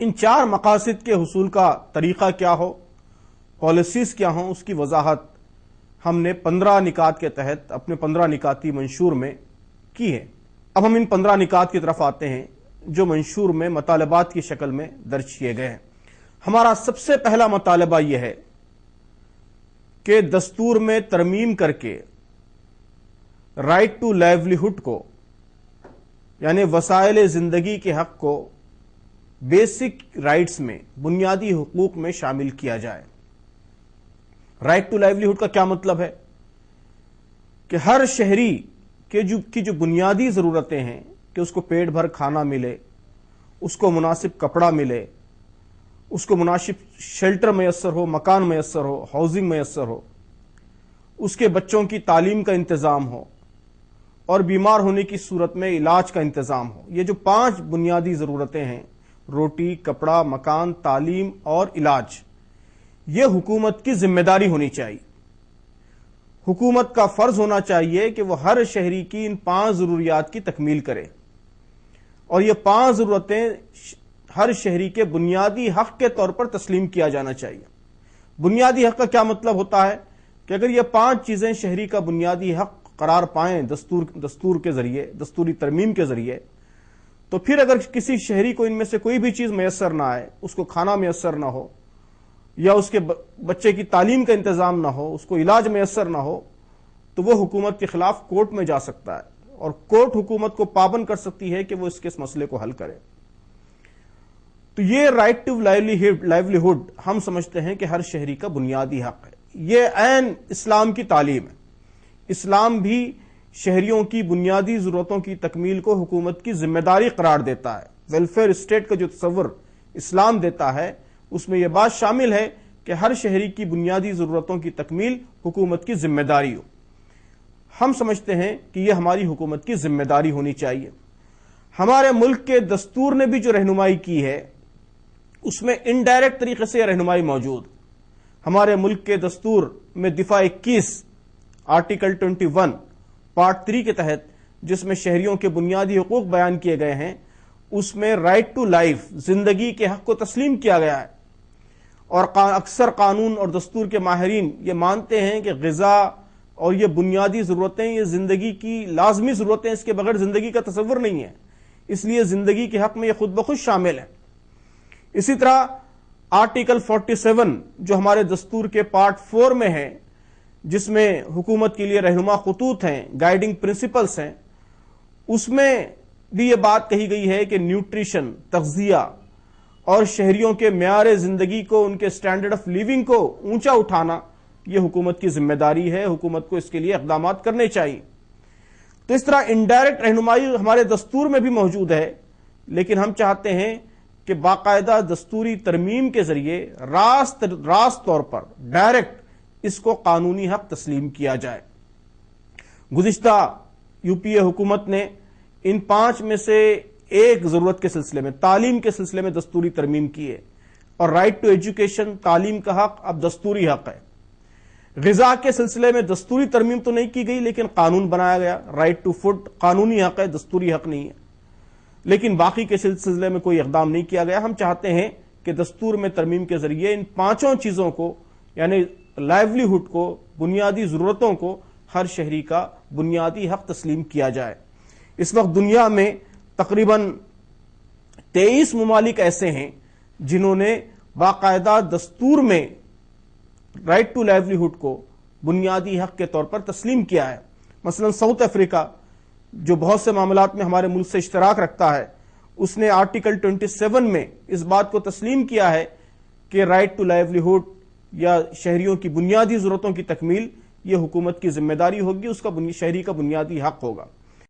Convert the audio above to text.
ان 4 مقاصد کے حصول کا طریقہ کیا ہو، پالیسیز کیا ہوں، اس کی وضاحت ہم نے 15 نکات کے تحت اپنے 15 نکاتی منشور میں کی ہے۔ اب ہم ان 15 نکات کی طرف آتے ہیں جو منشور میں مطالبات کی شکل میں درج کیے گئے ہیں۔ ہمارا سب سے پہلا مطالبہ یہ ہے کہ دستور میں ترمیم کر کے رائٹ ٹو لائیولیہڈ کو، یعنی وسائل زندگی کے حق کو بیسک رائٹس میں، بنیادی حقوق میں شامل کیا جائے۔ رائٹ ٹو لائیولیہڈ کا کیا مطلب ہے؟ کہ ہر شہری کی جو بنیادی ضرورتیں ہیں کہ اس کو پیٹ بھر کھانا ملے، اس کو مناسب کپڑا ملے، اس کو مناسب شیلٹر میسر ہو، مکان میسر ہو، ہاؤسنگ میسر ہو، اس کے بچوں کی تعلیم کا انتظام ہو، اور بیمار ہونے کی صورت میں علاج کا انتظام ہو۔ یہ جو 5 بنیادی ضرورتیں ہیں، روٹی، کپڑا، مکان، تعلیم اور علاج، یہ حکومت کی ذمہ داری ہونی چاہیے۔ حکومت کا فرض ہونا چاہیے کہ وہ ہر شہری کی ان 5 ضروریات کی تکمیل کرے، اور یہ 5 ضرورتیں ہر شہری کے بنیادی حق کے طور پر تسلیم کیا جانا چاہیے۔ بنیادی حق کا کیا مطلب ہوتا ہے؟ کہ اگر یہ 5 چیزیں شہری کا بنیادی حق قرار پائیں دستور کے ذریعے، دستوری ترمیم کے ذریعے، تو پھر اگر کسی شہری کو ان میں سے کوئی بھی چیز میسر نہ آئے، اس کو کھانا میسر نہ ہو، یا اس کے بچے کی تعلیم کا انتظام نہ ہو، اس کو علاج میسر نہ ہو، تو وہ حکومت کے خلاف کورٹ میں جا سکتا ہے، اور کورٹ حکومت کو پابند کر سکتی ہے کہ وہ اس مسئلے کو حل کرے۔ تو یہ رائٹ ٹو لائیولیہڈ ہم سمجھتے ہیں کہ ہر شہری کا بنیادی حق ہے۔ یہ عین اسلام کی تعلیم ہے۔ اسلام بھی شہریوں کی بنیادی ضرورتوں کی تکمیل کو حکومت کی ذمہ داری قرار دیتا ہے۔ ویلفیئر اسٹیٹ کا جو تصور اسلام دیتا ہے، اس میں یہ بات شامل ہے کہ ہر شہری کی بنیادی ضرورتوں کی تکمیل حکومت کی ذمہ داری ہو۔ ہم سمجھتے ہیں کہ یہ ہماری حکومت کی ذمہ داری ہونی چاہیے۔ ہمارے ملک کے دستور نے بھی جو رہنمائی کی ہے، اس میں انڈائریکٹ طریقے سے یہ رہنمائی موجود۔ ہمارے ملک کے دستور میں دفعہ 21 آرٹیکل 21 پارٹ 3 کے تحت، جس میں شہریوں کے بنیادی حقوق بیان کیے گئے ہیں، اس میں رائٹ ٹو لائف، زندگی کے حق کو تسلیم کیا گیا ہے۔ اور اکثر قانون اور دستور کے ماہرین یہ مانتے ہیں کہ غذا اور یہ بنیادی ضرورتیں، یہ زندگی کی لازمی ضرورتیں، اس کے بغیر زندگی کا تصور نہیں ہے، اس لیے زندگی کے حق میں یہ خود بخود شامل ہے۔ اسی طرح آرٹیکل 47 جو ہمارے دستور کے پارٹ 4 میں ہے، جس میں حکومت کے لیے رہنما خطوط ہیں، گائیڈنگ پرنسپلز ہیں، اس میں بھی یہ بات کہی گئی ہے کہ نیوٹریشن، تغذیہ اور شہریوں کے معیار زندگی کو، ان کے سٹینڈرڈ آف لیونگ کو اونچا اٹھانا، یہ حکومت کی ذمہ داری ہے۔ حکومت کو اس کے لیے اقدامات کرنے چاہیے۔ تو اس طرح انڈائریکٹ رہنمائی ہمارے دستور میں بھی موجود ہے، لیکن ہم چاہتے ہیں کہ باقاعدہ دستوری ترمیم کے ذریعے راست طور پر ڈائریکٹ اس کو قانونی حق تسلیم کیا جائے۔ گزشتہ UPA حکومت نے ان 5 میں سے ایک ضرورت کے سلسلے میں، تعلیم کے سلسلے میں دستوری ترمیم کی ہے، اور رائٹ ٹو ایجوکیشن، تعلیم کا حق اب دستوری حق ہے۔ غذا کے سلسلے میں دستوری ترمیم تو نہیں کی گئی، لیکن قانون بنایا گیا، رائٹ ٹو فوڈ قانونی حق ہے، دستوری حق نہیں ہے، لیکن باقی کے سلسلے میں کوئی اقدام نہیں کیا گیا۔ ہم چاہتے ہیں کہ دستور میں ترمیم کے ذریعے ان 5 چیزوں کو، یعنی لائیولیہڈ کو، بنیادی ضرورتوں کو، ہر شہری کا بنیادی حق تسلیم کیا جائے۔ اس وقت دنیا میں تقریباً 23 ممالک ایسے ہیں جنہوں نے باقاعدہ دستور میں رائٹ ٹو لائیولیہڈ کو بنیادی حق کے طور پر تسلیم کیا ہے۔ مثلا ساؤتھ افریقہ، جو بہت سے معاملات میں ہمارے ملک سے اشتراک رکھتا ہے، اس نے آرٹیکل 27 میں اس بات کو تسلیم کیا ہے کہ رائٹ ٹو لائیولیہڈ یا شہریوں کی بنیادی ضرورتوں کی تکمیل یہ حکومت کی ذمہ داری ہوگی، اس کا شہری کا بنیادی حق ہوگا۔